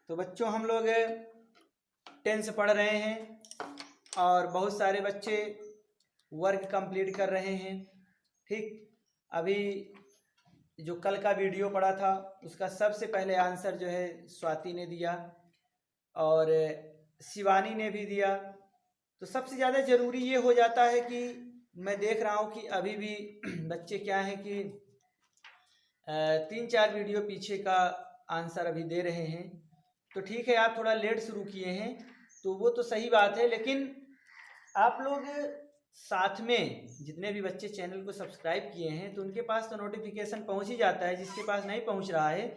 तो बच्चों हम लोग टेंस पढ़ रहे हैं और बहुत सारे बच्चे वर्क कंप्लीट कर रहे हैं। ठीक, अभी जो कल का वीडियो पढ़ा था उसका सबसे पहले आंसर जो है स्वाति ने दिया और शिवानी ने भी दिया। तो सबसे ज़्यादा ज़रूरी ये हो जाता है कि मैं देख रहा हूँ कि अभी भी बच्चे क्या है कि 3-4 वीडियो पीछे का आंसर अभी दे रहे हैं। तो ठीक है, आप थोड़ा लेट शुरू किए हैं तो वो तो सही बात है, लेकिन आप लोग साथ में जितने भी बच्चे चैनल को सब्सक्राइब किए हैं तो उनके पास तो नोटिफिकेशन पहुंच ही जाता है। जिसके पास नहीं पहुंच रहा है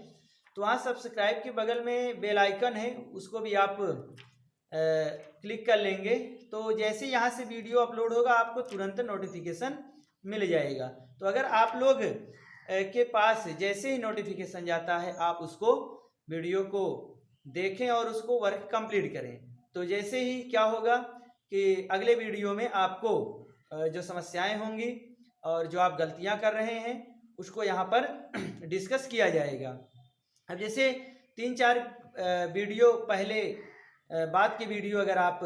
तो वहाँ सब्सक्राइब के बगल में बेल आइकन है, उसको भी आप क्लिक कर लेंगे तो जैसे यहाँ से वीडियो अपलोड होगा आपको तुरंत नोटिफिकेशन मिल जाएगा। तो अगर आप लोग के पास जैसे ही नोटिफिकेशन जाता है आप उसको वीडियो को देखें और उसको वर्क कंप्लीट करें। तो जैसे ही क्या होगा कि अगले वीडियो में आपको जो समस्याएं होंगी और जो आप गलतियां कर रहे हैं उसको यहाँ पर डिस्कस किया जाएगा। अब जैसे 3-4 वीडियो पहले बाद की वीडियो अगर आप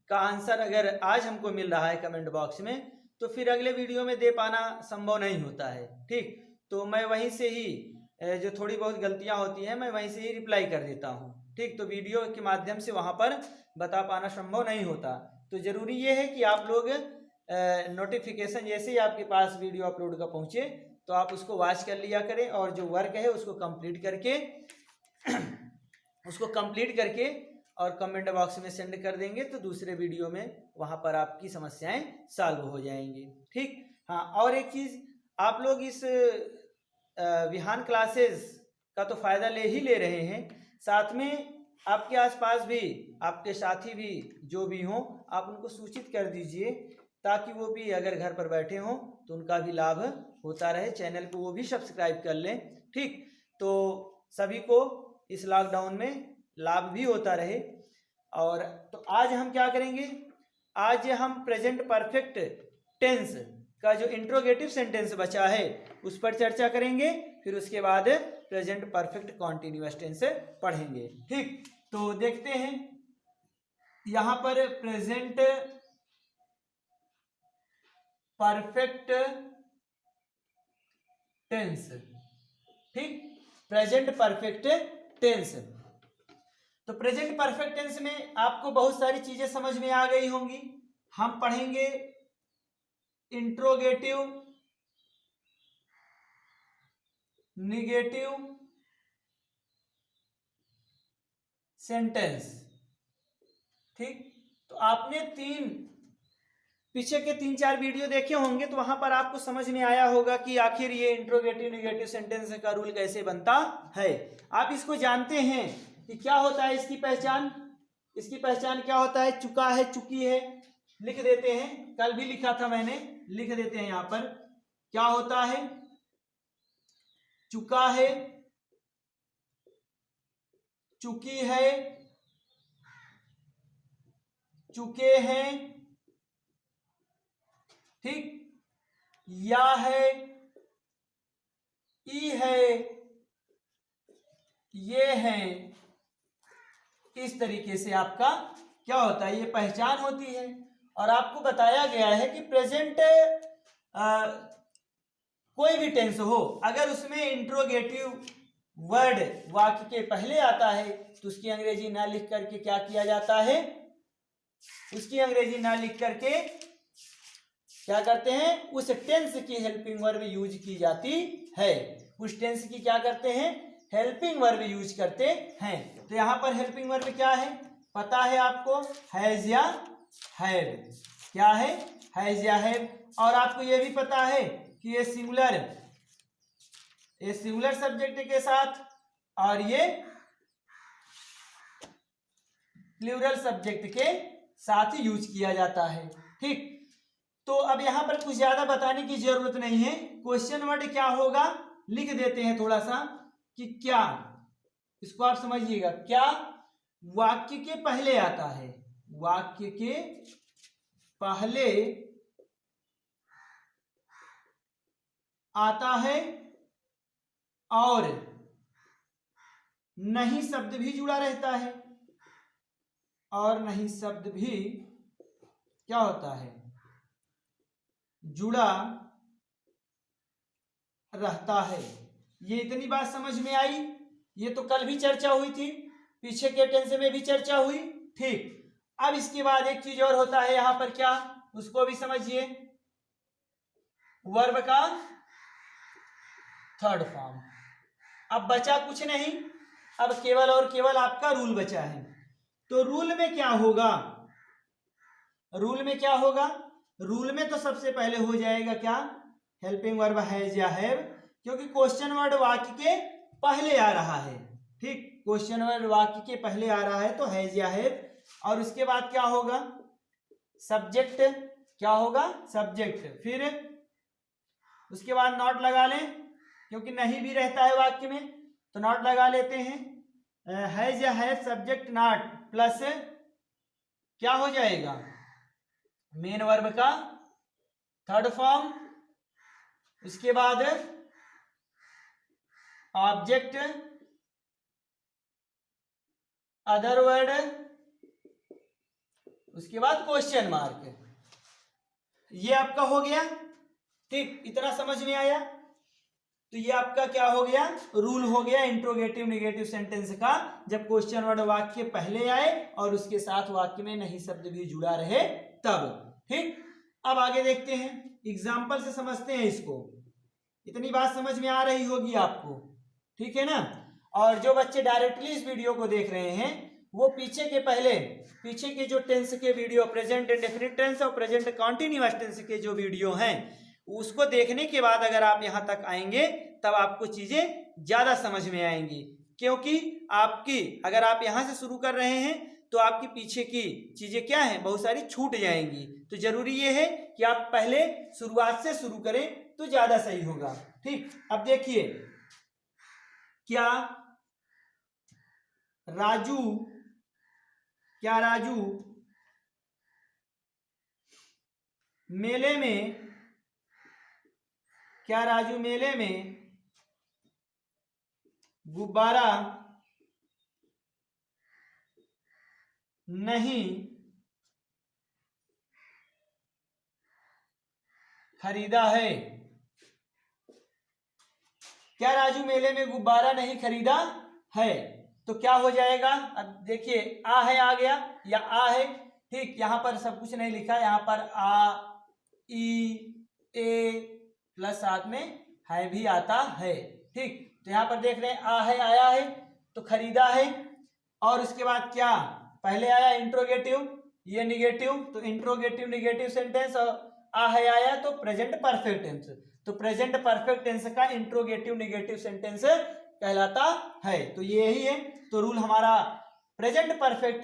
का आंसर अगर आज हमको मिल रहा है कमेंट बॉक्स में तो फिर अगले वीडियो में दे पाना संभव नहीं होता है। ठीक, तो मैं वहीं से ही जो थोड़ी बहुत गलतियां होती हैं मैं वहीं से ही रिप्लाई कर देता हूं। ठीक, तो वीडियो के माध्यम से वहां पर बता पाना संभव नहीं होता। तो ज़रूरी ये है कि आप लोग नोटिफिकेशन जैसे ही आपके पास वीडियो अपलोड का पहुंचे तो आप उसको वॉच कर लिया करें और जो वर्क है उसको कंप्लीट करके और कमेंट बॉक्स में सेंड कर देंगे तो दूसरे वीडियो में वहाँ पर आपकी समस्याएं सॉल्व हो जाएंगी। ठीक, हाँ, और एक चीज़, आप लोग इस विहान क्लासेस का तो फ़ायदा ले ही ले रहे हैं, साथ में आपके आसपास भी आपके साथी भी जो भी हों आप उनको सूचित कर दीजिए ताकि वो भी अगर घर पर बैठे हों तो उनका भी लाभ होता रहे, चैनल को वो भी सब्सक्राइब कर लें। ठीक, तो सभी को इस लॉकडाउन में लाभ भी होता रहे। और तो आज हम क्या करेंगे, आज हम प्रेजेंट परफेक्ट टेंस का जो इंट्रोगेटिव सेंटेंस बचा है उस पर चर्चा करेंगे, फिर उसके बाद प्रेजेंट परफेक्ट कॉन्टिन्यूअस टेंस पढ़ेंगे। ठीक, तो देखते हैं यहां पर प्रेजेंट परफेक्ट टेंस। ठीक, प्रेजेंट परफेक्ट टेंस। तो प्रेजेंट परफेक्ट टेंस में आपको बहुत सारी चीजें समझ में आ गई होंगी। हम पढ़ेंगे इंट्रोगेटिव, निगेटिव सेंटेंस। ठीक, तो आपने पीछे के 3-4 वीडियो देखे होंगे तो वहां पर आपको समझ में आया होगा कि आखिर ये इंट्रोगेटिव निगेटिव सेंटेंस का रूल कैसे बनता है। आप इसको जानते हैं कि क्या होता है इसकी पहचान क्या होता है, चुका है, चुकी है, लिख देते हैं, कल भी लिखा था मैंने, लिख देते हैं यहां पर क्या होता है, चुका है, चुकी है, चुके हैं। ठीक, या है, ई है, ये है। इस तरीके से आपका क्या होता है, ये पहचान होती है। और आपको बताया गया है कि प्रेजेंट कोई भी टेंस हो अगर उसमें इंट्रोगेटिव वर्ड वाक्य के पहले आता है तो उसकी अंग्रेजी ना लिख करके क्या किया जाता है, उसकी अंग्रेजी ना लिख करके क्या करते हैं, उस टेंस की हेल्पिंग वर्ब यूज की जाती है। उस टेंस की क्या करते हैं, हेल्पिंग वर्ब यूज करते हैं। तो यहां पर हेल्पिंग वर्ब क्या है पता है आपको, हैज या हैव। क्या है, हैज या हैव। और आपको यह भी पता है कि ये सिंगुलर सब्जेक्ट के साथ और ये प्लूरल सब्जेक्ट के साथ ही यूज किया जाता है। ठीक, तो अब यहां पर कुछ ज्यादा बताने की जरूरत नहीं है। क्वेश्चन वर्ड क्या होगा लिख देते हैं थोड़ा सा कि क्या, इसको आप समझिएगा, क्या वाक्य के पहले आता है, वाक्य के पहले आता है और नहीं शब्द भी जुड़ा रहता है, और नहीं शब्द भी क्या होता है, जुड़ा रहता है। ये इतनी बात समझ में आई। ये तो कल भी चर्चा हुई थी, पीछे के टेंस में भी चर्चा हुई। ठीक, अब इसके बाद एक चीज और होता है यहां पर, क्या, उसको भी समझिए। वर्ब का थर्ड फॉर्म। अब बचा कुछ नहीं, अब केवल और केवल आपका रूल बचा है। तो रूल में क्या होगा, रूल में क्या होगा, रूल में तो सबसे पहले हो जाएगा क्या, हेल्पिंग वर्ब हैज या हैव, क्योंकि क्वेश्चन वर्ड वाक्य के पहले आ रहा है। ठीक, क्वेश्चन वर्ड वाक्य के पहले आ रहा है तो हैज या हैव। और उसके बाद क्या होगा, सब्जेक्ट, क्या होगा, सब्जेक्ट। फिर उसके बाद नॉट लगा लें, क्योंकि नहीं भी रहता है वाक्य में, तो नॉट लगा लेते हैं। हैज या हैव सब्जेक्ट नॉट प्लस क्या हो जाएगा, मेन वर्ब का थर्ड फॉर्म। उसके बाद ऑब्जेक्ट, अदर वर्ड, उसके बाद क्वेश्चन मार्क। ये आपका हो गया। ठीक, इतना समझ में आया। तो ये आपका क्या हो गया, रूल हो गया इंट्रोगेटिव नेगेटिव सेंटेंस का, जब क्वेश्चन वर्ड वाक्य पहले आए और उसके साथ वाक्य में नहीं शब्द भी जुड़ा रहे तब। ठीक, अब आगे देखते हैं, एग्जाम्पल से समझते हैं इसको। इतनी बात समझ में आ रही होगी आपको, ठीक है ना। और जो बच्चे डायरेक्टली इस वीडियो को देख रहे हैं वो पीछे के जो टेंस के वीडियो, प्रेजेंट इंडेफिनिट टेंस और प्रेजेंट कंटीन्यूअस टेंस के जो वीडियो हैं, उसको देखने के बाद अगर आप यहां तक आएंगे तब आपको चीजें ज्यादा समझ में आएंगी। क्योंकि आपकी, अगर आप यहां से शुरू कर रहे हैं तो आपकी पीछे की चीजें क्या है, बहुत सारी छूट जाएंगी। तो जरूरी ये है कि आप पहले शुरुआत से शुरू करें तो ज्यादा सही होगा। ठीक, अब देखिए, क्या राजू मेले में गुब्बारा नहीं खरीदा है। क्या राजू मेले में गुब्बारा नहीं खरीदा है, तो क्या हो जाएगा, अब देखिए आ है आ गया या आ है। ठीक, यहां पर सब कुछ नहीं लिखा, यहां पर आ, ई, ए प्लस साथ में है भी आता है। ठीक, तो यहां पर देख रहे हैं आ है आया है तो खरीदा है। और उसके बाद क्या पहले आया, इंट्रोगेटिव, ये निगेटिव, तो इंट्रोगेटिव निगेटिव सेंटेंस, और आ है आया तो प्रेजेंट परफेक्ट टेंस। तो प्रेजेंट परफेक्ट टेंस का इंट्रोगेटिव निगेटिव सेंटेंस कहलाता है। तो ये ही है, तो रूल हमारा प्रेजेंट परफेक्ट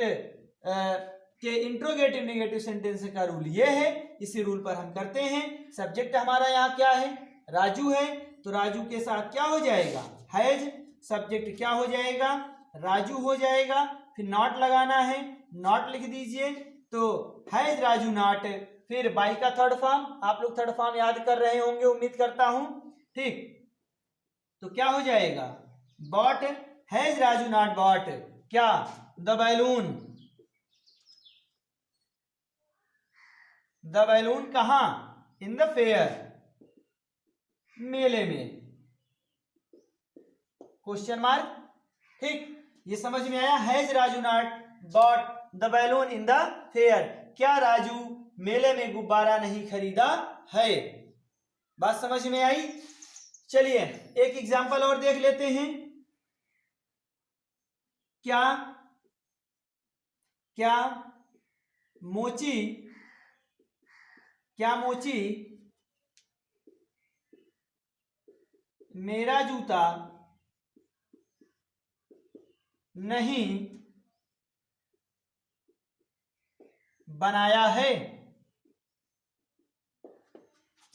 के इंट्रोगेटिव निगेटिव सेंटेंस का रूल ये है। इसी रूल पर हम करते हैं। सब्जेक्ट हमारा यहाँ क्या है, राजू है, तो राजू के साथ क्या हो जाएगा, हैज, सब्जेक्ट क्या हो जाएगा, राजू हो जाएगा। फिर नॉट लगाना है, नॉट लिख दीजिए, तो हैज राजू नॉट। फिर बाई का थर्ड फॉर्म, आप लोग थर्ड फॉर्म याद कर रहे होंगे उम्मीद करता हूं। ठीक, तो क्या हो जाएगा, bought, has Raju not bought क्या, द बैलून कहां, इन द फेयर, मेले में, क्वेश्चन मार्क। ठीक, ये समझ में आया, has Raju not bought the balloon in the fair, क्या राजू मेले में गुब्बारा नहीं खरीदा है। बात समझ में आई। चलिए एक एग्जांपल और देख लेते हैं। क्या मोची मेरा जूता नहीं बनाया है।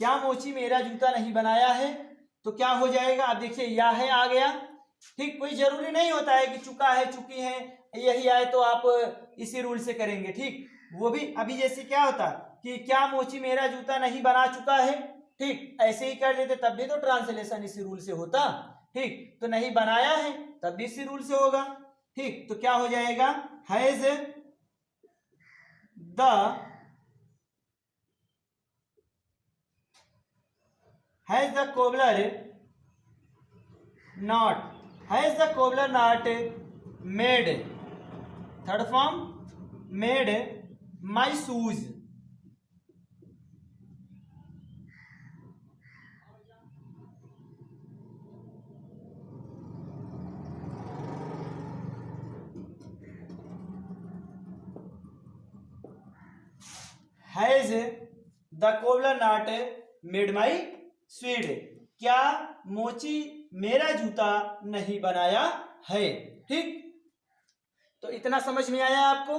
क्या मोची मेरा जूता नहीं बनाया है, तो क्या हो जाएगा, अब देखिए या है आ गया। ठीक, कोई जरूरी नहीं होता है कि चुका है चुकी है यही आए तो आप इसी रूल से करेंगे। ठीक, वो भी अभी जैसे क्या होता कि क्या मोची मेरा जूता नहीं बना चुका है, ठीक, ऐसे ही कर देते तब भी तो ट्रांसलेशन इसी रूल से होता। ठीक, तो नहीं बनाया है तब भी इसी रूल से होगा। ठीक, तो क्या हो जाएगा, has the cobbler not made, third form, made my shoes. Has the cobbler not made my suede, क्या मोची मेरा जूता नहीं बनाया है। ठीक, तो इतना समझ में आया आपको।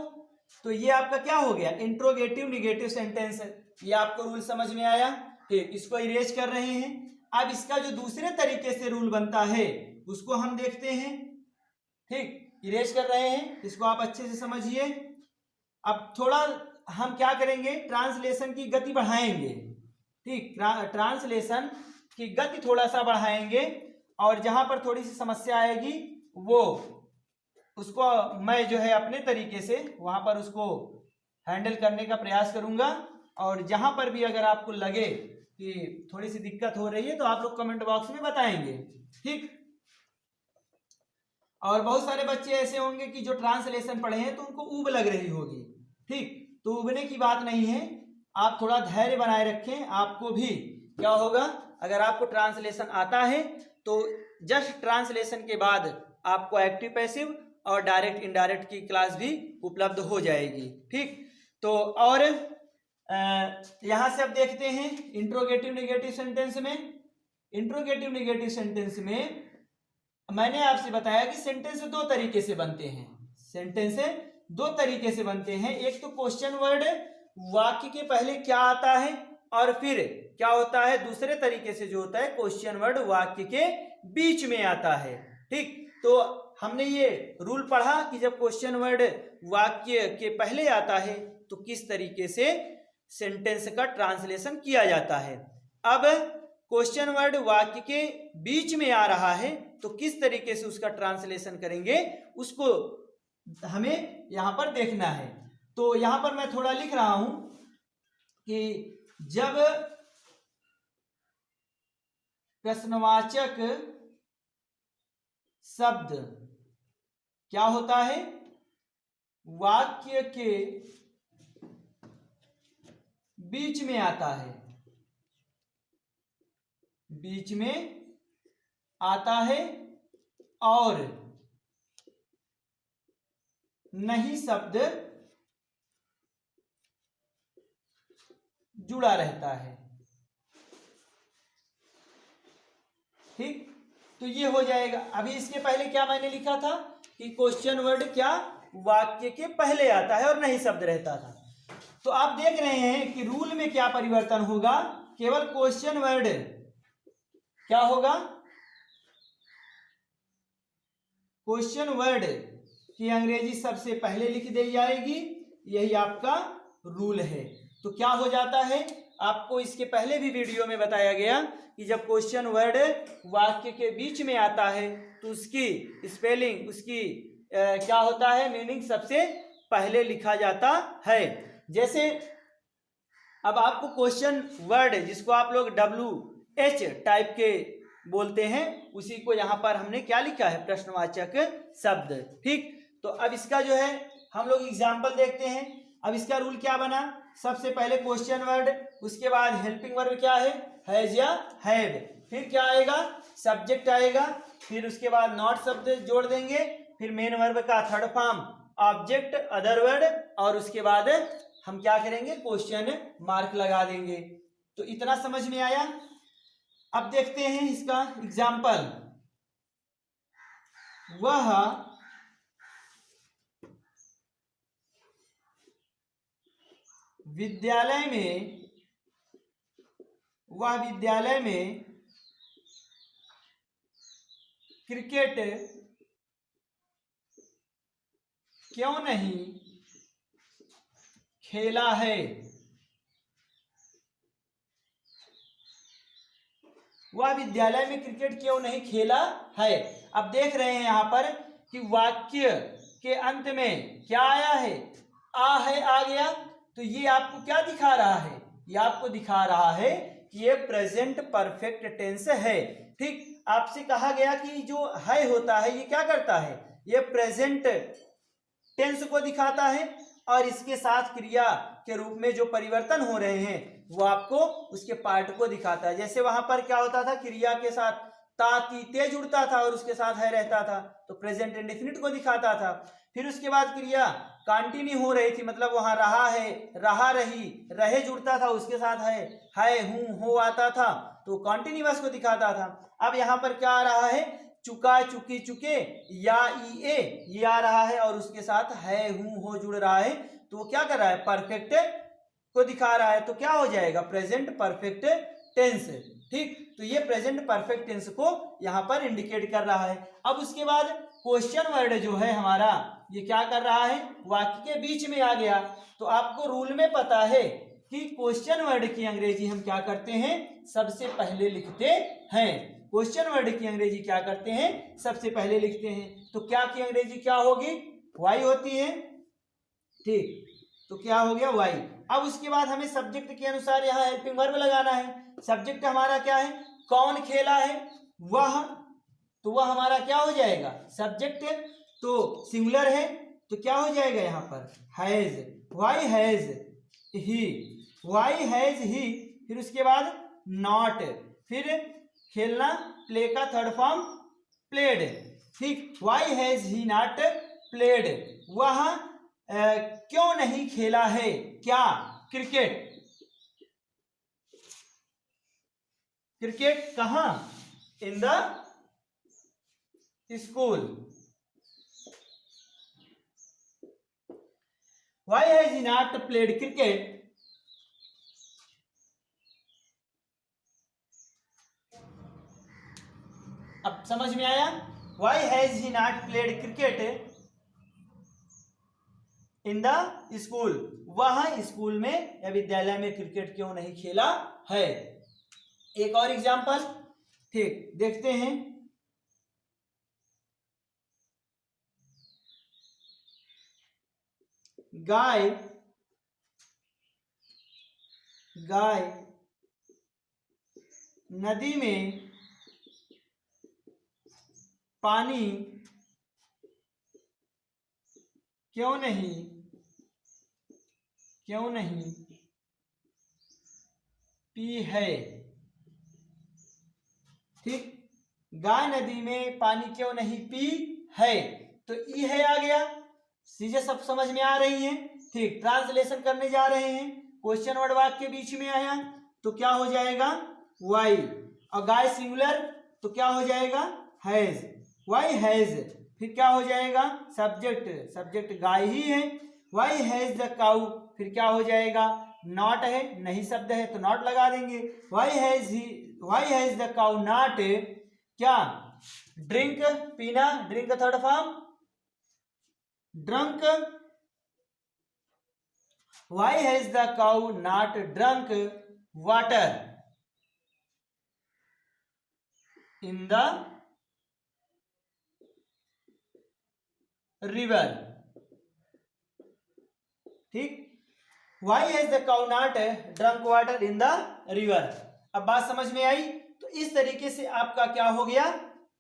तो ये आपका क्या हो गया, इंट्रोगेटिव निगेटिव सेंटेंस है, ये आपको रूल समझ में आया। ठीक, इसको इरेज कर रहे हैं। अब इसका जो दूसरे तरीके से रूल बनता है उसको हम देखते हैं। ठीक, इरेज कर रहे हैं, इसको आप अच्छे से समझिए। अब थोड़ा हम क्या करेंगे, ट्रांसलेशन की गति बढ़ाएंगे। ठीक, ट्रांसलेशन की गति थोड़ा सा बढ़ाएंगे और जहां पर थोड़ी सी समस्या आएगी वो उसको मैं जो है अपने तरीके से वहां पर उसको हैंडल करने का प्रयास करूंगा। और जहां पर भी अगर आपको लगे कि थोड़ी सी दिक्कत हो रही है तो आप लोग कमेंट बॉक्स में बताएंगे। ठीक, और बहुत सारे बच्चे ऐसे होंगे कि जो ट्रांसलेशन पढ़े हैं तो उनको ऊब लग रही होगी। ठीक, तो उबने की बात नहीं है, आप थोड़ा धैर्य बनाए रखें। आपको भी क्या होगा, अगर आपको ट्रांसलेशन आता है तो जस्ट ट्रांसलेशन के बाद आपको एक्टिव पैसिव और डायरेक्ट इनडायरेक्ट की क्लास भी उपलब्ध हो जाएगी। ठीक, तो और यहां से अब देखते हैं इंट्रोगेटिव नेगेटिव सेंटेंस में। इंट्रोगेटिव नेगेटिव सेंटेंस में मैंने आपसे बताया कि सेंटेंस दो तरीके से बनते हैं। सेंटेंस दो तरीके से बनते हैं, एक तो क्वेश्चन वर्ड वाक्य के पहले क्या आता है और फिर क्या होता है, दूसरे तरीके से जो होता है क्वेश्चन वर्ड वाक्य के बीच में आता है। ठीक, तो हमने ये रूल पढ़ा कि जब क्वेश्चन वर्ड वाक्य के पहले आता है तो किस तरीके से सेंटेंस का ट्रांसलेशन किया जाता है। अब क्वेश्चन वर्ड वाक्य के बीच में आ रहा है तो किस तरीके से उसका ट्रांसलेशन करेंगे उसको हमें यहां पर देखना है। तो यहां पर मैं थोड़ा लिख रहा हूं कि जब प्रश्नवाचक शब्द क्या होता है, वाक्य के बीच में आता है, बीच में आता है और नहीं शब्द जुड़ा रहता है। ठीक, तो ये हो जाएगा। अभी इसके पहले क्या मैंने लिखा था कि क्वेश्चन वर्ड क्या वाक्य के पहले आता है और नहीं शब्द रहता था। तो आप देख रहे हैं कि रूल में क्या परिवर्तन होगा, केवल क्वेश्चन वर्ड क्या होगा, क्वेश्चन वर्ड की अंग्रेजी सबसे पहले लिख दी जाएगी, यही आपका रूल है। तो क्या हो जाता है, आपको इसके पहले भी वीडियो में बताया गया कि जब क्वेश्चन वर्ड वाक्य के बीच में आता है तो उसकी स्पेलिंग, उसकी क्या होता है, मीनिंग सबसे पहले लिखा जाता है। जैसे अब आपको क्वेश्चन वर्ड जिसको आप लोग WH टाइप के बोलते हैं उसी को यहां पर हमने क्या लिखा है, प्रश्नवाचक शब्द। ठीक, तो अब इसका जो है हम लोग एग्जाम्पल देखते हैं। अब इसका रूल क्या बना, सबसे पहले क्वेश्चन वर्ड, उसके बाद हेल्पिंग वर्ब क्या है, हैज या हैव, फिर क्या आएगा, सब्जेक्ट आएगा, फिर उसके बाद नॉट शब्द जोड़ देंगे, फिर मेन वर्ब का third form object other word, और उसके बाद हम क्या करेंगे, क्वेश्चन मार्क लगा देंगे। तो इतना समझ में आया। अब देखते हैं इसका एग्जाम्पल। वह विद्यालय में क्रिकेट क्यों नहीं खेला है। वह विद्यालय में क्रिकेट क्यों नहीं खेला है। अब देख रहे हैं यहाँ पर कि वाक्य के अंत में क्या आया है, आ गया। तो ये आपको क्या दिखा रहा है, ये आपको दिखा रहा है कि ये प्रेजेंट परफेक्ट टेंस है। ठीक, आपसे कहा गया कि जो है होता है ये क्या करता है, ये प्रेजेंट टेंस को दिखाता है और इसके साथ क्रिया के रूप में जो परिवर्तन हो रहे हैं वो आपको उसके पार्ट को दिखाता है। जैसे वहां पर क्या होता था, क्रिया के साथ ता ती ते जुड़ता था और उसके साथ है रहता था, तो प्रेजेंट इंडेफिनिट को दिखाता था। फिर उसके बाद क्रिया कंटिन्यू हो रही थी, मतलब वहां रहा है, रहा रही, रहे जुड़ता था, उसके साथ है हूं हो आता था, तो कॉन्टिन्यूअस को दिखाता था। अब यहाँ पर क्या आ रहा है, चुका चुकी चुके या ई ए ये आ रहा है और उसके साथ है हूं हो जुड़ रहा है, तो वो क्या कर रहा है, परफेक्ट को दिखा रहा है। तो क्या हो जाएगा, प्रेजेंट परफेक्ट टेंस। ठीक, तो ये प्रेजेंट परफेक्ट टेंस को यहाँ पर इंडिकेट कर रहा है। अब उसके बाद क्वेश्चन वर्ड जो है हमारा, ये क्या कर रहा है, वाक्य के बीच में आ गया। तो आपको रूल में पता है कि क्वेश्चन वर्ड की अंग्रेजी हम क्या करते हैं, सबसे पहले लिखते हैं। क्वेश्चन वर्ड की अंग्रेजी क्या करते हैं, सबसे पहले लिखते हैं। तो क्या की अंग्रेजी क्या होगी, वाई होती है। ठीक, तो क्या हो गया, वाई। अब उसके बाद हमें सब्जेक्ट के अनुसार यहाँ हेल्पिंग वर्ब लगाना है। सब्जेक्ट हमारा क्या है, कौन खेला है, वह, तो वह हमारा क्या हो जाएगा, सब्जेक्ट। तो सिंगुलर है तो क्या हो जाएगा यहाँ पर, has, why has he, why has he. फिर उसके बाद नॉट, फिर खेलना, प्ले का थर्ड फॉर्म प्लेड। ठीक, why has he not played, वह क्यों नहीं खेला है, क्या, क्रिकेट। क्रिकेट कहाँ, in the school. Why has he not played cricket? अब समझ में आया, Why has he not played cricket in the school? वह स्कूल में या विद्यालय में क्रिकेट क्यों नहीं खेला है। एक और एग्जांपल, ठीक, देखते हैं। गाय, गाय नदी में पानी क्यों नहीं पी है। ठीक, गाय नदी में पानी क्यों नहीं पी है, तो ई है आ गया। चीजें सब समझ में आ रही हैं। ठीक, ट्रांसलेशन करने जा रहे हैं। क्वेश्चन वर्ड वाक्य के बीच में आया तो क्या हो जाएगा, वाई, और गाय सिंगुलर तो क्या हो जाएगा, हैज, वाई हैज। फिर क्या हो जाएगा, सब्जेक्ट, सब्जेक्ट गाय ही है। वाई हैज द काउ, फिर क्या हो जाएगा, नॉट है, नहीं शब्द है तो नॉट लगा देंगे। Why has the cow not क्या, ड्रिंक, पीना, ड्रिंक का third form drunk. Why has the cow not drunk water in the river? ठीक, Why has the cow not drunk water in the river? अब बात समझ में आई। तो इस तरीके से आपका क्या हो गया,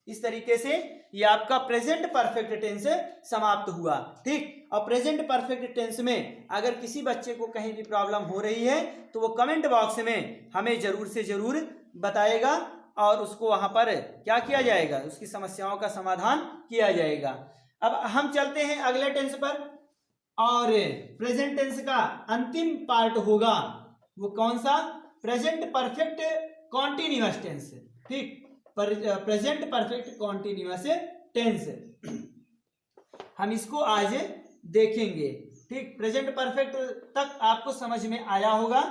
इस तरीके से ये आपका प्रेजेंट परफेक्ट टेंस समाप्त हुआ। ठीक, और प्रेजेंट परफेक्ट टेंस में अगर किसी बच्चे को कहीं भी प्रॉब्लम हो रही है तो वो कमेंट बॉक्स में हमें जरूर से जरूर बताएगा और उसको वहां पर क्या किया जाएगा, उसकी समस्याओं का समाधान किया जाएगा। अब हम चलते हैं अगले टेंस पर, और प्रेजेंट टेंस का अंतिम पार्ट होगा वो कौन सा, प्रेजेंट परफेक्ट कॉन्टिन्यूअस टेंस। ठीक, प्रेजेंट परफेक्ट कॉन्टिन्यूअस टेंस हम इसको आज देखेंगे। ठीक, प्रेजेंट परफेक्ट तक आपको समझ में आया होगा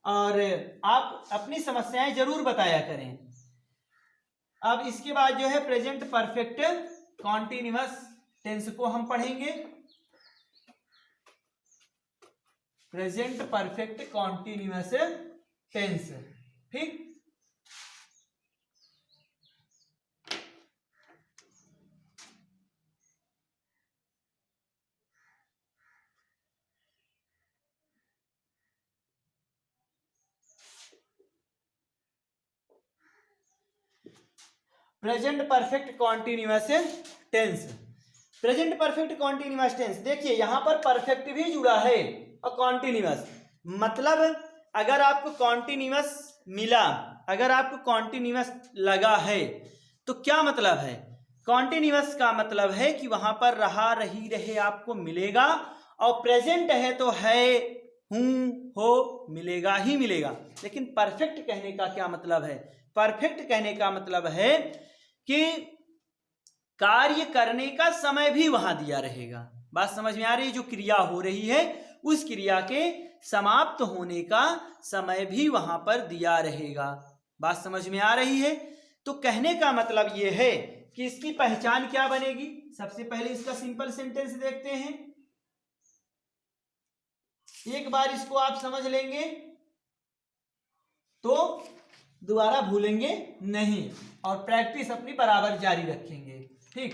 और आप अपनी समस्याएं जरूर बताया करें। अब इसके बाद जो है प्रेजेंट परफेक्ट कॉन्टिन्यूअस टेंस को हम पढ़ेंगे। Present perfect continuous tense. ठीक, present perfect continuous tense. Present perfect continuous tense, देखिए यहां पर परफेक्ट भी जुड़ा है और कॉन्टिन्यूअस, मतलब अगर आपको कॉन्टिन्यूअस मिला, अगर आपको कॉन्टिन्यूअस लगा है तो क्या मतलब है? कॉन्टिन्यूअस का मतलब है कि वहां पर रहा, रही, रहे आपको मिलेगा, और प्रेजेंट है तो है, हूं, हो, मिलेगा ही मिलेगा। लेकिन परफेक्ट कहने का क्या मतलब है? परफेक्ट कहने का मतलब है कि कार्य करने का समय भी वहां दिया रहेगा। बात समझ में आ रही है? जो क्रिया हो रही है उस क्रिया के समाप्त होने का समय भी वहां पर दिया रहेगा। बात समझ में आ रही है? तो कहने का मतलब यह है कि इसकी पहचान क्या बनेगी। सबसे पहले इसका सिंपल सेंटेंस देखते हैं, एक बार इसको आप समझ लेंगे तो दोबारा भूलेंगे नहीं, और प्रैक्टिस अपनी बराबर जारी रखेंगे। ठीक,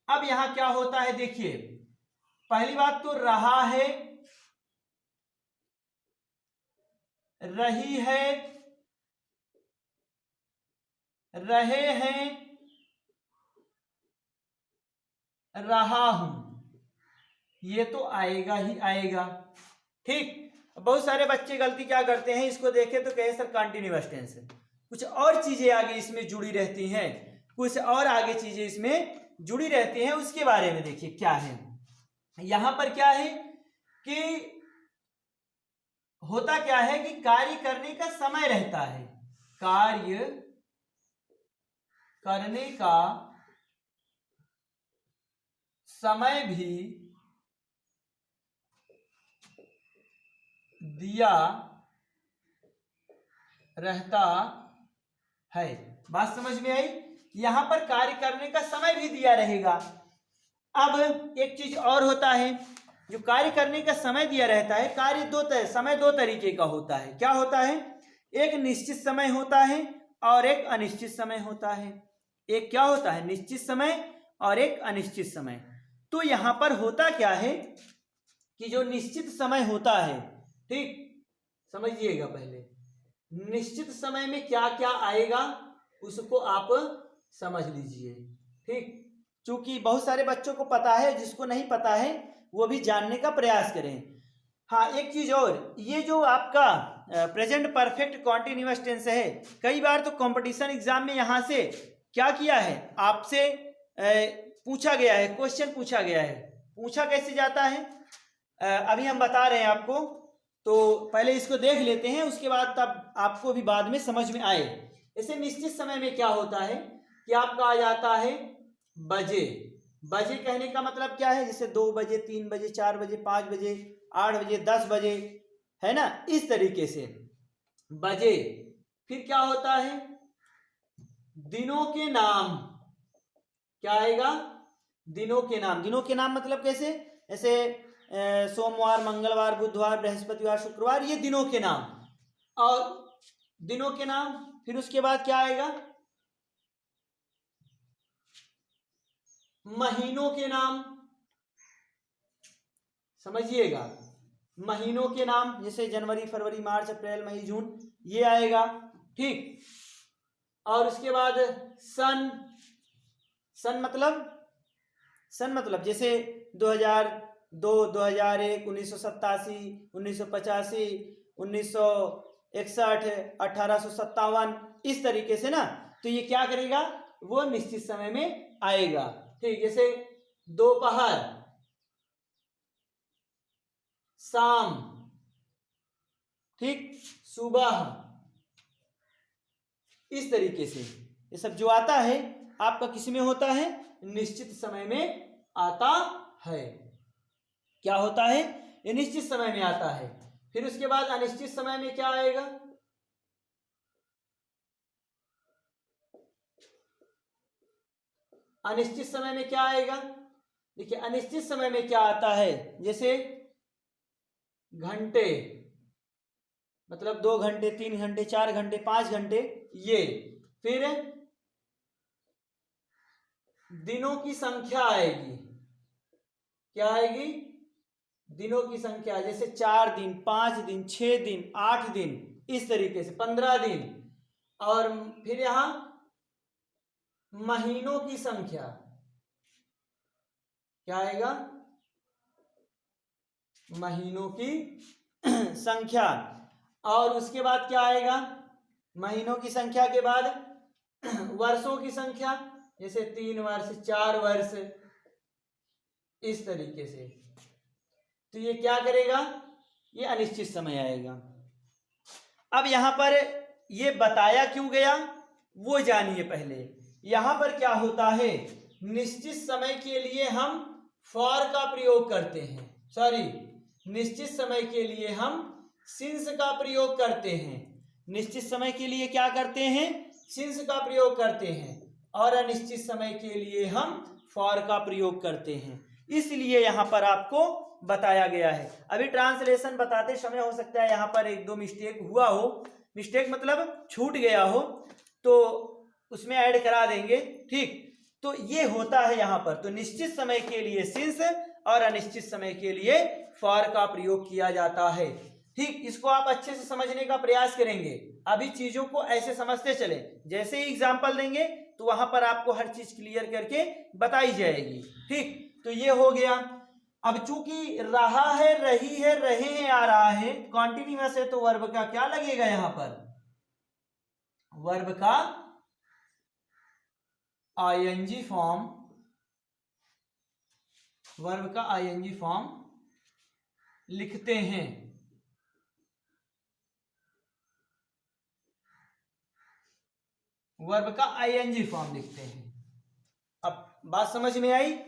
अब यहां क्या होता है देखिए, पहली बात तो रहा है, रही है, रहे हैं, रहा हूं, ये तो आएगा ही आएगा। ठीक, बहुत सारे बच्चे गलती क्या करते हैं, इसको देखे तो कहे सर कंटिन्यूअस टेंस है, कुछ और चीजें आगे इसमें जुड़ी रहती हैं, कुछ और आगे चीजें इसमें जुड़ी रहती हैं, उसके बारे में देखिए क्या है। यहां पर क्या है कि होता क्या है कि कार्य करने का समय रहता है, कार्य करने का समय भी दिया रहता है। बात समझ में आई? यहां पर कार्य करने का समय भी दिया रहेगा। अब एक चीज और होता है, जो कार्य करने का समय दिया रहता है, कार्य समय दो तरीके का होता है। क्या होता है? एक निश्चित समय होता है और एक अनिश्चित समय होता है। एक क्या होता है? निश्चित समय और एक अनिश्चित समय। तो यहां पर होता क्या है कि जो निश्चित समय होता है, ठीक, समझिएगा पहले, निश्चित समय में क्या क्या आएगा उसको आप समझ लीजिए। ठीक, क्योंकि बहुत सारे बच्चों को पता है, जिसको नहीं पता है वो भी जानने का प्रयास करें। हाँ, एक चीज और, ये जो आपका प्रेजेंट परफेक्ट कॉन्टिन्यूअस टेंस है, कई बार तो कंपटीशन एग्जाम में यहां से क्या किया है, आपसे पूछा गया है, क्वेश्चन पूछा गया है। पूछा कैसे जाता है अभी हम बता रहे हैं आपको, तो पहले इसको देख लेते हैं, उसके बाद तब आपको भी बाद में समझ में आए। ऐसे निश्चित समय में क्या होता है कि आपका आ जाता है बजे। बजे कहने का मतलब क्या है? जैसे 2 बजे, 3 बजे, 4 बजे, 5 बजे, 8 बजे, 10 बजे, है ना, इस तरीके से बजे। फिर क्या होता है? दिनों के नाम। क्या आएगा? दिनों के नाम। दिनों के नाम मतलब कैसे? ऐसे सोमवार, मंगलवार, बुधवार, बृहस्पतिवार, शुक्रवार, ये दिनों के नाम। और दिनों के नाम, फिर उसके बाद क्या आएगा? महीनों के नाम। समझिएगा, महीनों के नाम, जैसे जनवरी, फरवरी, मार्च, अप्रैल, मई, जून, ये आएगा। ठीक, और उसके बाद सन। सन मतलब जैसे 2002, 2001, 1987, 1985, 1961, 1857, इस तरीके से ना। तो ये क्या करेगा? वो निश्चित समय में आएगा। ठीक, जैसे दोपहर, शाम, ठीक, सुबह, इस तरीके से ये सब जो आता है आपका किस में होता है? निश्चित समय में आता है। क्या होता है? ये निश्चित समय में आता है। फिर उसके बाद अनिश्चित समय में क्या आएगा? अनिश्चित समय में क्या आएगा? देखिए, अनिश्चित समय में क्या आता है, जैसे घंटे, मतलब 2 घंटे, 3 घंटे, 4 घंटे, 5 घंटे, ये। फिर दिनों की संख्या आएगी। क्या आएगी? दिनों की संख्या, जैसे 4 दिन, 5 दिन, 6 दिन, 8 दिन, इस तरीके से 15 दिन। और फिर यहां महीनों की संख्या, क्या आएगा, महीनों की संख्या। और उसके बाद क्या आएगा, महीनों की संख्या के बाद वर्षों की संख्या, जैसे 3 वर्ष, 4 वर्ष, इस तरीके से। तो ये क्या करेगा, ये अनिश्चित समय आएगा। अब यहां पर ये बताया क्यों गया वो जानिए पहले। यहां पर क्या होता है, निश्चित समय के लिए हम फॉर का प्रयोग करते हैं, सॉरी, निश्चित समय के लिए हम सिंस का प्रयोग करते हैं। निश्चित समय के लिए क्या करते हैं, सिंस का प्रयोग करते हैं, और अनिश्चित समय के लिए हम फॉर का प्रयोग करते हैं। इसलिए यहां पर आपको बताया गया है। अभी ट्रांसलेशन बताते समय हो सकता है यहां पर 1-2 मिस्टेक हुआ हो, मिस्टेक मतलब छूट गया हो, तो उसमें ऐड करा देंगे, ठीक। तो ये होता है यहां पर। तो निश्चित समय के लिए सिंस और अनिश्चित समय के लिए फॉर का प्रयोग किया जाता है, ठीक। इसको आप अच्छे से समझने का प्रयास करेंगे। अभी चीजों को ऐसे समझते चले, जैसे ही एग्जाम्पल देंगे तो वहां पर आपको हर चीज क्लियर करके बताई जाएगी, ठीक। तो ये हो गया। अब चूंकि रहा है, रही है, रहे हैं आ रहा है, कॉन्टिन्यूअस है, तो वर्ब का क्या लगेगा यहां पर, वर्ब का आईएनजी फॉर्म, वर्ब का आईएनजी फॉर्म लिखते हैं। वर्ब का आईएनजी फॉर्म लिखते हैं। अब बात समझ में आई।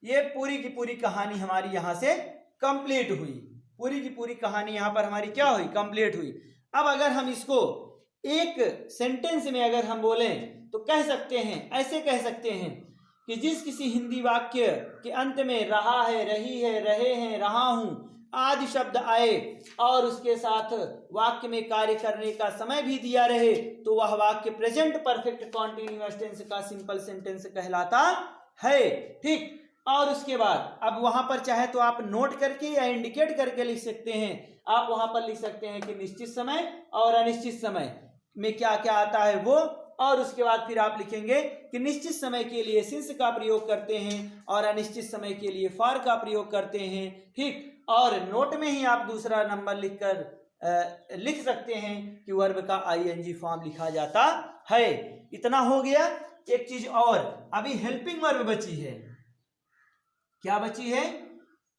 ये पूरी की पूरी कहानी हमारी यहां से कंप्लीट हुई, पूरी की पूरी कहानी यहां पर हमारी क्या हुई, कंप्लीट हुई। अब अगर हम इसको एक सेंटेंस में अगर हम बोलें तो कह सकते हैं, ऐसे कह सकते हैं कि जिस किसी हिंदी वाक्य के अंत में रहा है, रही है, रहे हैं, रहा हूं आदि शब्द आए और उसके साथ वाक्य में कार्य करने का समय भी दिया रहे, तो वह वाक्य प्रेजेंट परफेक्ट कॉन्टिन्यूअस टेंस का सिंपल सेंटेंस कहलाता है, ठीक। और उसके बाद अब वहां पर चाहे तो आप नोट करके या इंडिकेट करके लिख सकते हैं। आप वहां पर लिख सकते हैं कि निश्चित समय और अनिश्चित समय में क्या क्या आता है वो, और उसके बाद फिर आप लिखेंगे कि निश्चित समय के लिए सिंस का प्रयोग करते हैं और अनिश्चित समय के लिए फॉर का प्रयोग करते हैं, ठीक। और नोट में ही आप दूसरा नंबर लिखकर लिख सकते हैं कि वर्ब का आईएनजी फॉर्म लिखा जाता है। इतना हो गया। एक चीज और, अभी हेल्पिंग वर्ब बची है। क्या बची है,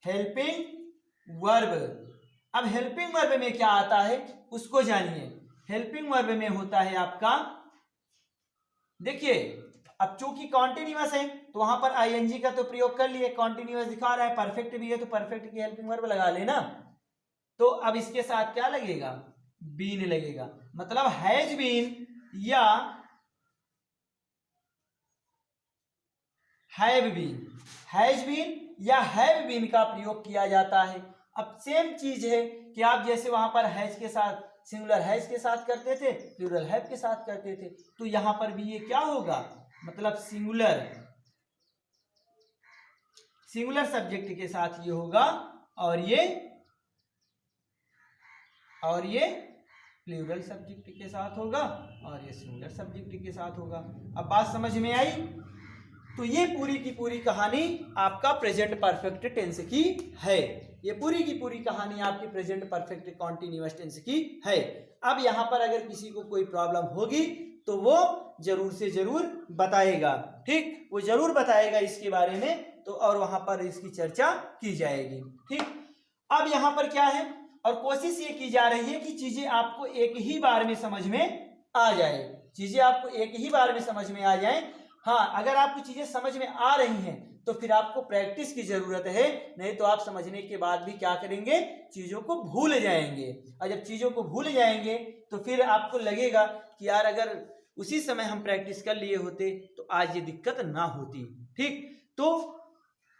हेल्पिंग वर्ब। अब हेल्पिंग वर्ब में क्या आता है उसको जानिए। हेल्पिंग वर्ब में होता है आपका, देखिए अब चूंकि कॉन्टिन्यूअस है तो वहां पर आईएनजी का तो प्रयोग कर लिए, कॉन्टिन्यूअस दिखा रहा है, परफेक्ट भी है तो परफेक्ट की हेल्पिंग वर्ब लगा लेना। तो अब इसके साथ क्या लगेगा, बीन लगेगा, मतलब हैज बीन या हैव बीन, हैज बीन या हैव बीन का प्रयोग किया जाता है। अब सेम चीज है कि आप जैसे वहां पर हैज के साथ सिंगुलर हैज के साथ करते थे, प्लूरल हैव के साथ करते थे, तो यहां पर भी ये क्या होगा, मतलब सिंगुलर सब्जेक्ट के साथ ये होगा, और ये प्लूरल सब्जेक्ट के साथ होगा, और ये सिंगुलर सब्जेक्ट के साथ होगा। अब बात समझ में आई। तो ये पूरी की पूरी कहानी आपका प्रेजेंट परफेक्ट टेंस की है। ये पूरी की पूरी कहानी आपकी प्रेजेंट परफेक्ट कॉन्टिन्यूअस टेंस की है। अब यहां पर अगर किसी को कोई प्रॉब्लम होगी तो वो जरूर से जरूर बताएगा, ठीक, वो जरूर बताएगा इसके बारे में, तो और वहां पर इसकी चर्चा की जाएगी, ठीक। अब यहां पर क्या है, और कोशिश ये की जा रही है कि चीजें आपको एक ही बार में समझ में आ जाए, चीजें आपको एक ही बार में समझ में आ जाए। हाँ, अगर आपको चीजें समझ में आ रही हैं तो फिर आपको प्रैक्टिस की जरूरत है, नहीं तो आप समझने के बाद भी क्या करेंगे, चीजों को भूल जाएंगे। और जब चीजों को भूल जाएंगे तो फिर आपको लगेगा कि यार अगर उसी समय हम प्रैक्टिस कर लिए होते तो आज ये दिक्कत ना होती, ठीक। तो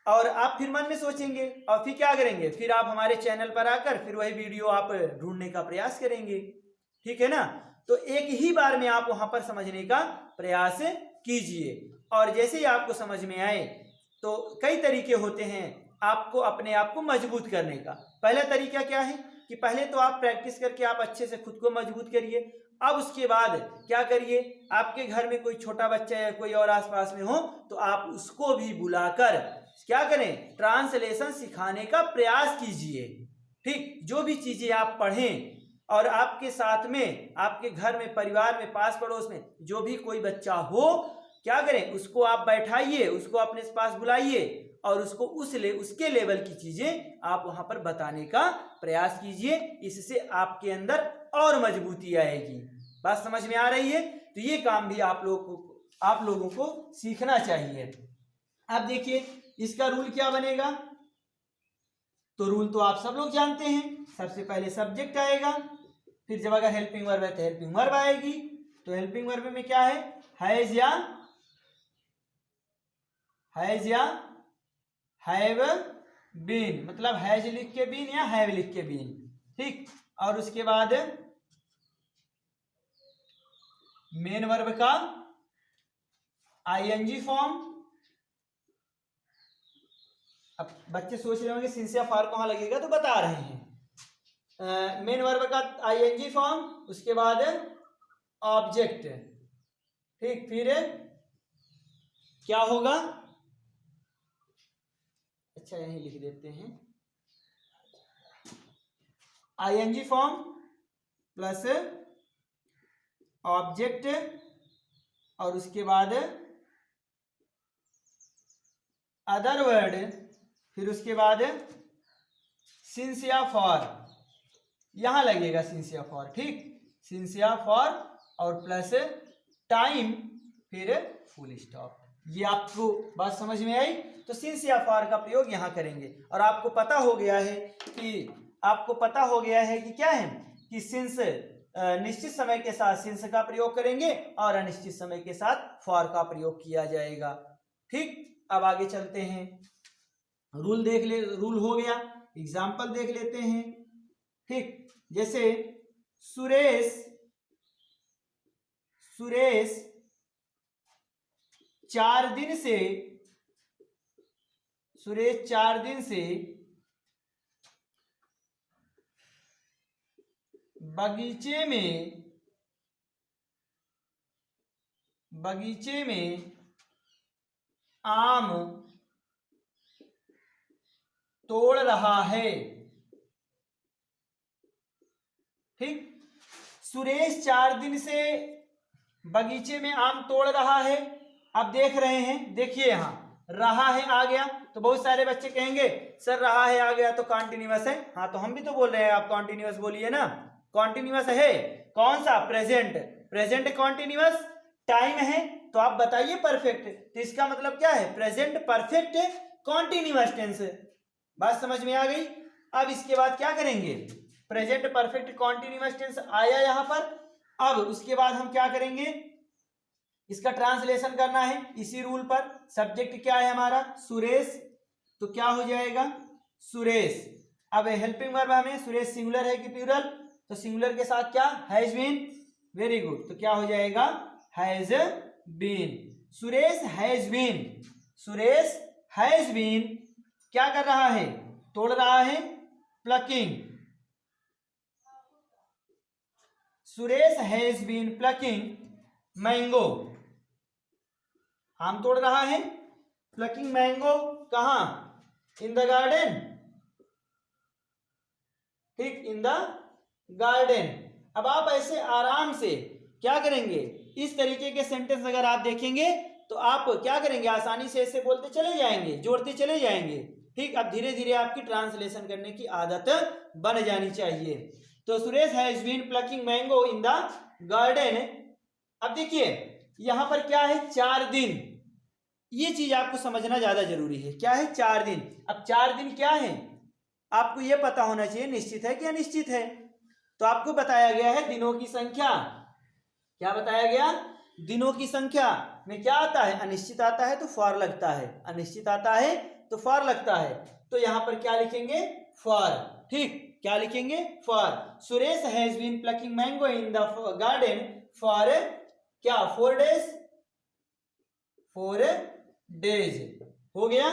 और आप फिर मन में सोचेंगे और फिर क्या करेंगे, फिर आप हमारे चैनल पर आकर फिर वही वीडियो आप ढूंढने का प्रयास करेंगे, ठीक है ना। तो एक ही बार में आप वहां पर समझने का प्रयास कीजिए, और जैसे ही आपको समझ में आए तो कई तरीके होते हैं आपको अपने आप को मजबूत करने का। पहला तरीका क्या है कि पहले तो आप प्रैक्टिस करके आप अच्छे से खुद को मजबूत करिए, अब उसके बाद क्या करिए, आपके घर में कोई छोटा बच्चा या कोई और आसपास में हो तो आप उसको भी बुलाकर क्या करें, ट्रांसलेशन सिखाने का प्रयास कीजिए। ठीक, जो भी चीजें आप पढ़ें और आपके साथ में, आपके घर में, परिवार में, पास पड़ोस में जो भी कोई बच्चा हो, क्या करें, उसको आप बैठाइए, उसको अपने पास बुलाइए और उसको उसके लेवल की चीजें आप वहां पर बताने का प्रयास कीजिए। इससे आपके अंदर और मजबूती आएगी। बात समझ में आ रही है? तो ये काम भी आप लोगों को सीखना चाहिए। अब देखिए इसका रूल क्या बनेगा। तो रूल तो आप सब लोग जानते हैं। सबसे पहले सब्जेक्ट आएगा, फिर जब अगर हेल्पिंग वर्ब है तो हेल्पिंग वर्ब आएगी। तो हेल्पिंग वर्ब में क्या है, हैज या हैव बीन, मतलब हैज लिख के बीन या हैव लिख के बीन। ठीक, और उसके बाद मेन वर्ब का आईएनजी फॉर्म। अब बच्चे सोच रहे होंगे सिंस या फॉर कहाँ लगेगा, तो बता रहे हैं। मेन वर्ब का आईएनजी फॉर्म, उसके बाद ऑब्जेक्ट। ठीक, फिर क्या होगा, अच्छा यहीं लिख देते हैं, आईएनजी फॉर्म प्लस ऑब्जेक्ट और उसके बाद अदर वर्ड, फिर उसके बाद सिंस या फॉर, यहां लगेगा सिंस या फॉर। ठीक, सिंस या फॉर और प्लस टाइम, फिर फुल स्टॉप। ये आपको बात समझ में आई? तो सिंस या फॉर का प्रयोग यहां करेंगे। और आपको पता हो गया है कि क्या है कि सिंस निश्चित समय के साथ सिंस का प्रयोग करेंगे और अनिश्चित समय के साथ फॉर का प्रयोग किया जाएगा। ठीक, अब आगे चलते हैं। रूल हो गया, एग्जाम्पल देख लेते हैं। ठीक, जैसे सुरेश 4 दिन से बगीचे में आम तोड़ रहा है। ठीक, सुरेश 4 दिन से बगीचे में आम तोड़ रहा है। अब देख रहे हैं, देखिए यहां रहा है आ गया, तो बहुत सारे बच्चे कहेंगे सर रहा है आ गया तो कॉन्टिन्यूअस है। हाँ, तो हम भी तो बोल रहे हैं, आप कॉन्टिन्यूअस बोलिए ना। कॉन्टिन्यूअस है, कौन सा, प्रेजेंट कॉन्टिन्यूअस। टाइम है तो आप बताइए परफेक्ट, तो इसका मतलब क्या है, प्रेजेंट परफेक्ट कॉन्टिन्यूअस टेंस। बात समझ में आ गई? अब इसके बाद क्या करेंगे, प्रेजेंट परफेक्ट कॉन्टिन्यूअस टेंस आया यहां पर। अब उसके बाद हम क्या करेंगे, इसका ट्रांसलेशन करना है इसी रूल पर। सब्जेक्ट क्या है हमारा, सुरेश, तो क्या हो जाएगा, सुरेश। अब हेल्पिंग वर्ब हमें, सुरेश सिंगुलर है कि प्लूरल, तो सिंगुलर के साथ क्या, हैज बीन। वेरी गुड, तो क्या हो जाएगा, has been. Suresh has been क्या कर रहा है, तोड़ रहा है, plucking. Suresh has been plucking mango, आम तोड़ रहा है, प्लकिंग मैंगो कहां, इन द गार्डन। ठीक, इन द गार्डन। अब आप ऐसे आराम से क्या करेंगे, इस तरीके के सेंटेंस अगर आप देखेंगे तो आप क्या करेंगे, आसानी से ऐसे बोलते चले जाएंगे, जोड़ते चले जाएंगे। ठीक, अब धीरे धीरे आपकी ट्रांसलेशन करने की आदत बन जानी चाहिए। तो Suresh has been plucking mango in the garden. अब देखिए यहां पर क्या है, 4 दिन, ये चीज आपको समझना ज्यादा जरूरी है। क्या है, 4 दिन। अब 4 दिन क्या है, आपको यह पता होना चाहिए निश्चित है कि अनिश्चित है। तो आपको बताया गया है दिनों की संख्या। क्या बताया गया, दिनों की संख्या में क्या आता है, अनिश्चित आता है तो फॉर लगता है, अनिश्चित आता है तो फॉर लगता है। तो यहां पर क्या लिखेंगे, फॉर। ठीक, क्या लिखेंगे, for. Suresh has been plucking mango in the garden for क्या, 4 डेज। हो गया।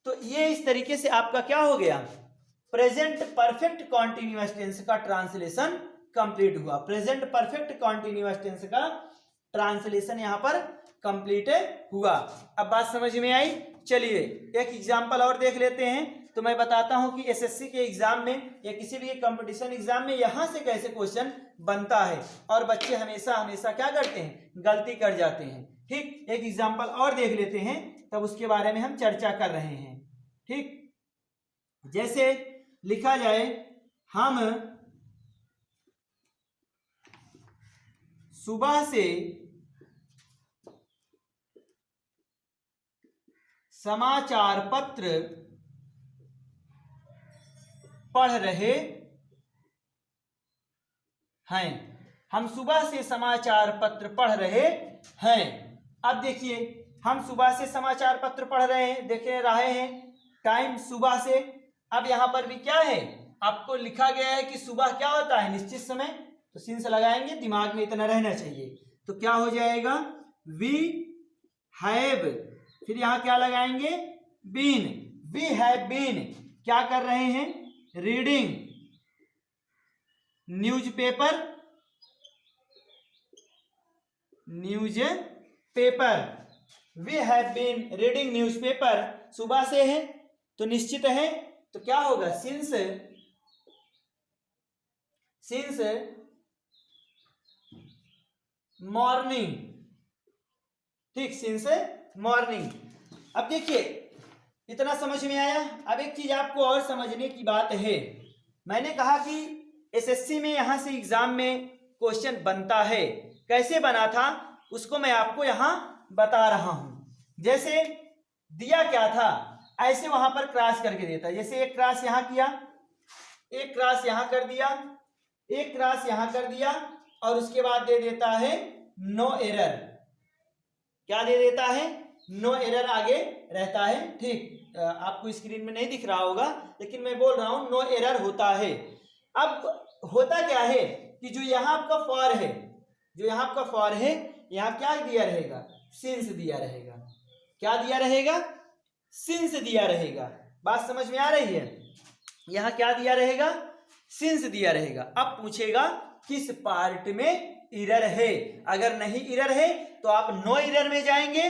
तो ये इस तरीके से आपका क्या हो गया, प्रेजेंट परफेक्ट कॉन्टिन्यूअस टेंस का ट्रांसलेशन कंप्लीट हुआ। प्रेजेंट परफेक्ट कॉन्टिन्यूअस टेंस का ट्रांसलेशन यहाँ पर कंप्लीट हुआ। अब बात समझ में आई। चलिए एक एग्जाम्पल और देख लेते हैं। तो मैं बताता हूं कि एसएससी के एग्जाम में या किसी भी कंपटीशन एग्जाम में यहां से कैसे क्वेश्चन बनता है, और बच्चे हमेशा हमेशा क्या करते हैं, गलती कर जाते हैं। ठीक, एक एग्जाम्पल और देख लेते हैं, तब उसके बारे में हम चर्चा कर रहे हैं। ठीक, जैसे लिखा जाए, हम सुबह से समाचार पत्र पढ़ रहे हैं। हम सुबह से समाचार पत्र पढ़ रहे हैं। अब देखिए, हम सुबह से समाचार पत्र पढ़ रहे हैं, देख रहे हैं, टाइम सुबह से। अब यहां पर भी क्या है, आपको लिखा गया है कि सुबह क्या होता है, निश्चित समय, तो सिंस लगाएंगे, दिमाग में इतना रहना चाहिए। तो क्या हो जाएगा, वी हैव, फिर यहां क्या लगाएंगे, बीन। वी हैव बीन क्या कर रहे हैं, reading newspaper, we have been reading newspaper, सुबह से है तो निश्चित है, तो क्या होगा, सिंस मॉर्निंग। ठीक, सिंस मॉर्निंग। अब देखिए, इतना समझ में आया। अब एक चीज आपको और समझने की बात है। मैंने कहा कि एसएससी में यहां से एग्जाम में क्वेश्चन बनता है, कैसे बना था उसको मैं आपको यहां बता रहा हूं। जैसे दिया क्या था, ऐसे वहां पर क्रॉस करके देता है। जैसे एक क्रॉस यहां किया, एक क्रॉस यहां कर दिया, एक क्रॉस यहां कर दिया, और उसके बाद दे देता है नो एरर। क्या दे देता है, नो एरर आगे रहता है। ठीक, आपको स्क्रीन में नहीं दिख रहा होगा, लेकिन मैं बोल रहा हूं नो एरर होता है। अब होता क्या है कि जो यहाँ आपका फॉर है, जो यहाँ आपका फॉर है, यहाँ क्या दिया रहेगा, सिंस दिया रहेगा। क्या दिया रहेगा, सिंस दिया रहेगा। बात समझ में आ रही है, यहाँ क्या दिया रहेगा, सिंस दिया रहेगा। अब पूछेगा किस पार्ट में एरर है। अगर नहीं एरर है तो आप नो एरर में जाएंगे,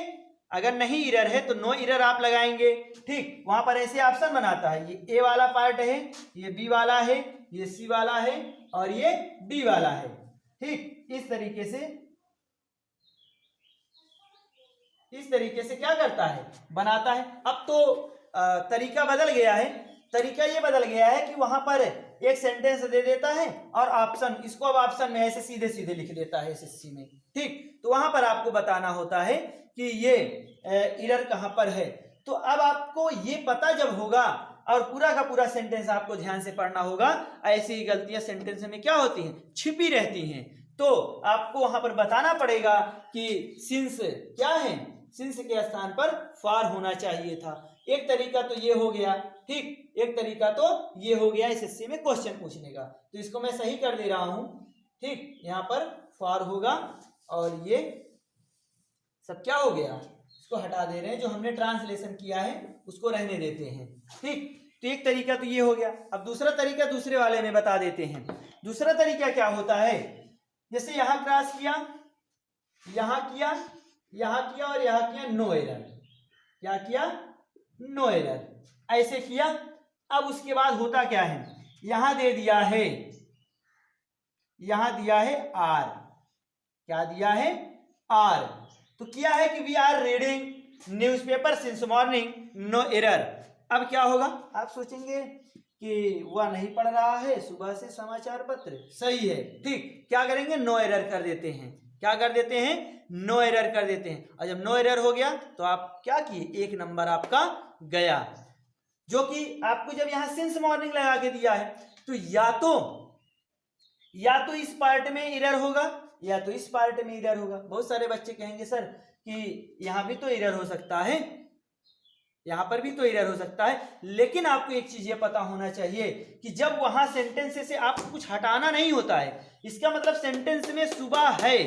अगर नहीं एरर है तो नो एरर आप लगाएंगे। ठीक, वहां पर ऐसे ऑप्शन बनाता है, ये ए वाला पार्ट है, ये बी वाला है, ये सी वाला है, और ये डी वाला है। ठीक, इस तरीके से क्या करता है, बनाता है। अब तो तरीका बदल गया है। तरीका ये बदल गया है कि वहां पर एक सेंटेंस दे देता है और ऑप्शन, इसको अब ऑप्शन में ऐसे सीधे सीधे लिख देता है एसएससी में। ठीक, तो वहां पर आपको बताना होता है कि ये एरर कहां पर है। तो अब आपको ये पता जब होगा और पूरा का पूरा सेंटेंस आपको ध्यान से पढ़ना होगा, ऐसी गलतियां सेंटेंस में क्या होती हैं, छिपी रहती हैं। तो आपको वहां पर बताना पड़ेगा कि सिंस क्या है, सिंस के स्थान पर फॉर होना चाहिए था। एक तरीका तो ये हो गया। ठीक, एक तरीका तो ये हो गया एसएससी में क्वेश्चन पूछने का, तो इसको मैं सही कर दे रहा हूं। ठीक, यहाँ पर फॉर होगा, और ये सब क्या हो गया, इसको हटा दे रहे हैं, जो हमने ट्रांसलेशन किया है उसको रहने देते हैं। ठीक, तो एक तरीका तो ये हो गया। अब दूसरा तरीका दूसरे वाले में बता देते हैं। दूसरा तरीका क्या होता है, जैसे यहां क्रॉस किया, यहां किया, यहां किया और यहां किया, नो एरर। क्या किया, नो एरर, ऐसे किया। अब उसके बाद होता क्या है, यहां दे दिया है, यहां दिया है आर। क्या दिया है, आर। तो किया है कि we are reading newspaper since morning, no error. अब क्या होगा, आप सोचेंगे कि वह नहीं पढ़ रहा है सुबह से समाचार पत्र, सही है। ठीक, क्या करेंगे, नो एरर कर देते हैं। क्या कर देते हैं, नो एरर कर देते हैं। और जब नो एरर हो गया तो आप क्या किए, एक नंबर आपका गया। जो कि आपको जब यहां सिंस मॉर्निंग लगा के दिया है, तो या तो इस पार्ट में एरर होगा या तो इस पार्ट में एरर होगा। बहुत सारे बच्चे कहेंगे सर कि यहां भी तो एरर हो सकता है, यहां पर भी तो एरर हो सकता है। लेकिन आपको एक चीज ये पता होना चाहिए कि जब वहां सेंटेंस से आपको कुछ हटाना नहीं होता है, इसका मतलब सेंटेंस में सुबह है,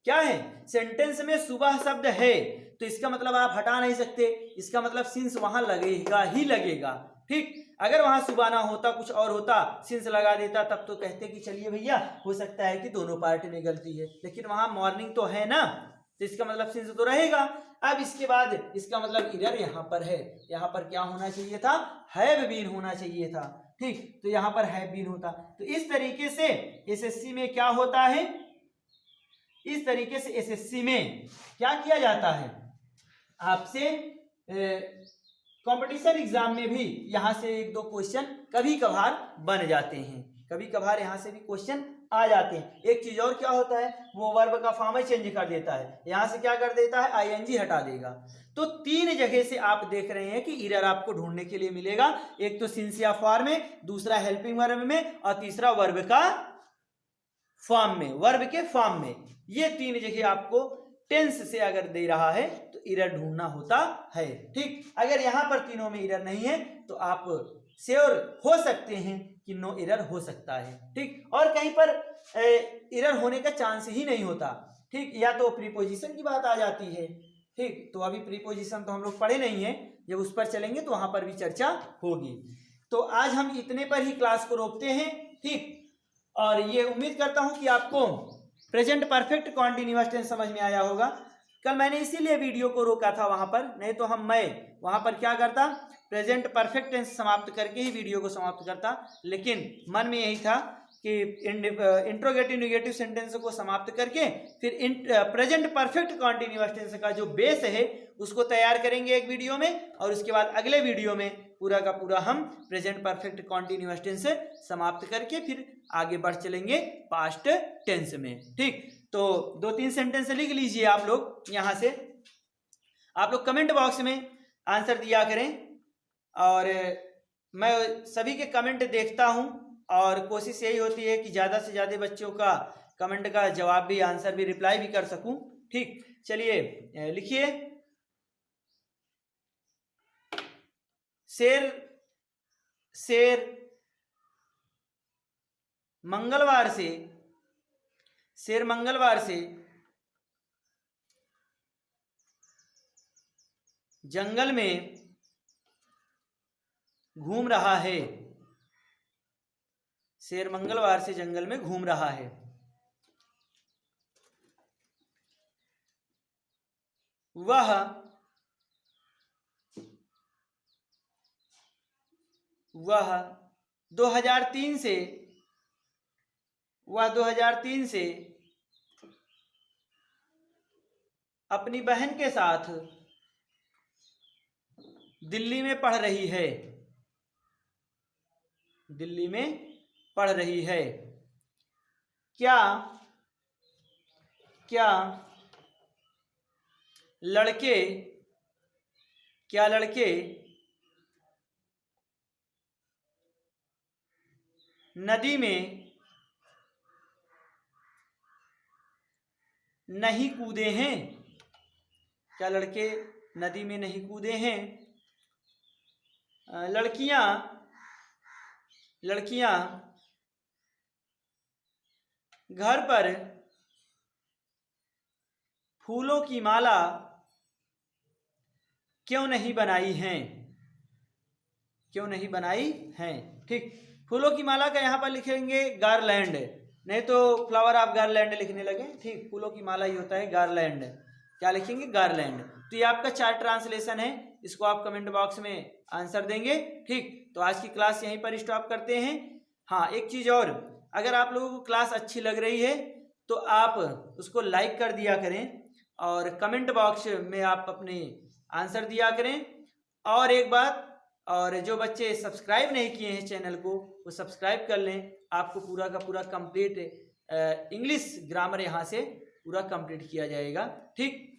क्या है, सेंटेंस में सुबह शब्द है, तो इसका मतलब आप हटा नहीं सकते, इसका मतलब सिंस वहां लगेगा ही लगेगा। ठीक, अगर वहां सुबह ना होता, कुछ और होता, सिंस लगा देता, तब तो कहते कि चलिए भैया हो सकता है कि दोनों पार्टी में गलती है, लेकिन वहां मॉर्निंग तो है ना, तो इसका मतलब सिंस तो रहेगा। अब इसके बाद इसका मतलब इरर यहाँ पर है, यहाँ पर क्या होना चाहिए था, हैव बीन होना चाहिए था। ठीक, तो यहाँ पर हैव बीन होता। तो इस तरीके से एसएससी में क्या होता है, इस तरीके से एसएससी में क्या किया जाता है, आपसे कंपटीशन एग्जाम में भी यहाँ से एक दो क्वेश्चन कभी कभार बन जाते हैं, कभी कभार यहाँ से भी क्वेश्चन आ जाते हैं। एक चीज और क्या होता है, वो वर्ब का फॉर्म ही चेंज कर देता है, यहाँ से क्या कर देता है, आईएनजी हटा देगा। तो तीन जगह से आप देख रहे हैं कि एरर आपको ढूंढने के लिए मिलेगा, एक तो सिंस या फॉर्म में, दूसरा हेल्पिंग वर्ब में, और तीसरा वर्ब का फॉर्म में, वर्ब के फॉर्म में। ये तीन जगह आपको टेंस से अगर दे रहा है तो एरर ढूंढना होता है। ठीक, अगर यहां पर तीनों में एरर नहीं है तो आप श्योर हो सकते हैं कि नो एरर हो सकता है। ठीक, और कहीं पर एरर होने का चांस ही नहीं होता। ठीक, या तो प्रीपोजिशन की बात आ जाती है। ठीक, तो अभी प्रीपोजिशन तो हम लोग पढ़े नहीं है, जब उस पर चलेंगे तो वहां पर भी चर्चा होगी। तो आज हम इतने पर ही क्लास को रोकते हैं। ठीक, और ये उम्मीद करता हूं कि आपको प्रेजेंट परफेक्ट कॉन्टिन्यूअस टेंस समझ में आया होगा। कल मैंने इसीलिए वीडियो को रोका था वहां पर, नहीं तो मैं वहां पर क्या करता, प्रेजेंट परफेक्ट टेंस समाप्त करके ही वीडियो को समाप्त करता, लेकिन मन में यही था कि इंट्रोगेटिव नेगेटिव सेंटेंस को समाप्त करके फिर प्रेजेंट परफेक्ट कॉन्टिन्यूअस टेंस का जो बेस है उसको तैयार करेंगे एक वीडियो में, और उसके बाद अगले वीडियो में पूरा का पूरा हम प्रेजेंट परफेक्ट कॉन्टिन्यूअस टेंस समाप्त करके फिर आगे बढ़ चलेंगे पास्ट टेंस में। ठीक, तो दो तीन सेंटेंस लिख लीजिए आप लोग, यहां से आप लोग कमेंट बॉक्स में आंसर दिया करें, और मैं सभी के कमेंट देखता हूं, और कोशिश यही होती है कि ज़्यादा से ज़्यादा बच्चों का कमेंट का जवाब भी, आंसर भी, रिप्लाई भी कर सकूं। ठीक, चलिए लिखिए, शेर शेर मंगलवार से, शेर मंगलवार से जंगल में घूम रहा है, शेर मंगलवार से जंगल में घूम रहा है। वह 2003 से अपनी बहन के साथ दिल्ली में पढ़ रही है, दिल्ली में पढ़ रही है। क्या लड़के नदी में नहीं कूदे हैं, क्या लड़के नदी में नहीं कूदे हैं। लड़कियां घर पर फूलों की माला क्यों नहीं बनाई हैं, क्यों नहीं बनाई हैं। ठीक, फूलों की माला का यहाँ पर लिखेंगे गारलैंड, नहीं तो फ्लावर ऑफ गारलैंड लिखने लगे। ठीक, फूलों की माला ही होता है गारलैंड, क्या लिखेंगे, गारलैंड। तो ये आपका 4 ट्रांसलेशन है, इसको आप कमेंट बॉक्स में आंसर देंगे। ठीक, तो आज की क्लास यहीं पर स्टॉप करते हैं। हाँ, एक चीज और, अगर आप लोगों को क्लास अच्छी लग रही है तो आप उसको लाइक कर दिया करें, और कमेंट बॉक्स में आप अपने आंसर दिया करें। और एक बात, और जो बच्चे सब्सक्राइब नहीं किए हैं चैनल को, वो सब्सक्राइब कर लें, आपको पूरा का पूरा कंप्लीट इंग्लिश ग्रामर यहाँ से पूरा कंप्लीट किया जाएगा। ठीक,